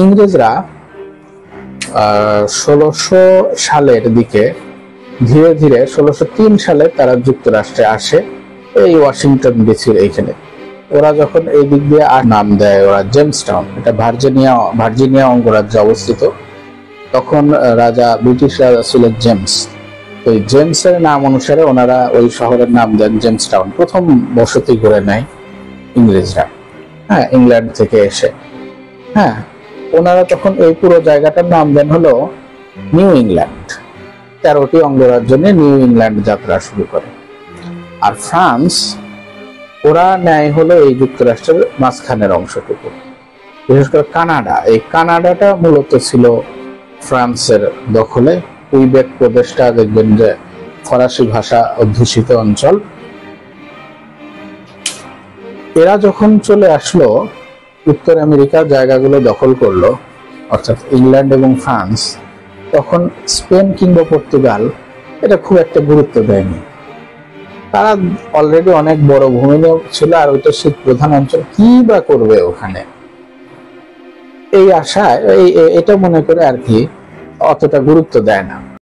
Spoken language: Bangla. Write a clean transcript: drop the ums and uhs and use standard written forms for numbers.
ইংরেজরা 1600 সালের দিকে ধীরে ধীরে 1603 সালে তারা যুক্তরাষ্ট্রে আসে, এই ওয়াশিংটন ডিসির এইখানে। ওরা যখন এই দিক দিয়ে নাম দেয় ওরা জেমসটাউন, এটা ভার্জিনিয়া অঙ্গরাজ্যে অবস্থিত। তখন ব্রিটিশ রাজা ছিলেন জেমস। তো জেমসের নাম অনুসারে ওনারা ওই শহরের নাম দেন জেমসটাউন। প্রথম বসতি করে নেয় ইংরেজরা, হ্যাঁ, ইংল্যান্ড থেকে এসে। হ্যাঁ, ওনারা তখন এই পুরো জায়গাটার নাম দেন হলো নিউ ইংল্যান্ড। 13টি অঙ্গরাজ্য নিয়ে নিউ ইংল্যান্ড যাত্রা শুরু করে। আর ফ্রান্স, ওরা নেয় হলো এই যুক্তরাষ্ট্রের মাঝখানের অংশটুকু, বিশেষ করে কানাডা। এই কানাডাটা মূলত ছিল ফ্রান্সের দখলে। কুইবেক প্রদেশটা দেখবেন যে ফরাসি ভাষা অধ্যুষিত অঞ্চল। এরা যখন চলে আসলো উত্তর আমেরিকার জায়গাগুলো দখল করলো, অর্থাৎ ইংল্যান্ড এবং ফ্রান্স, তখন স্পেন কিংবা পর্তুগাল এটা খুব একটা গুরুত্ব দেয়নি। তারা অলরেডি অনেক বড় ভূমি ছিল, আর ওইটা শীত প্রধান অঞ্চল, কি বা করবে ওখানে, এই আশায় এটা মনে করে আর কি অতটা গুরুত্ব দেয় না।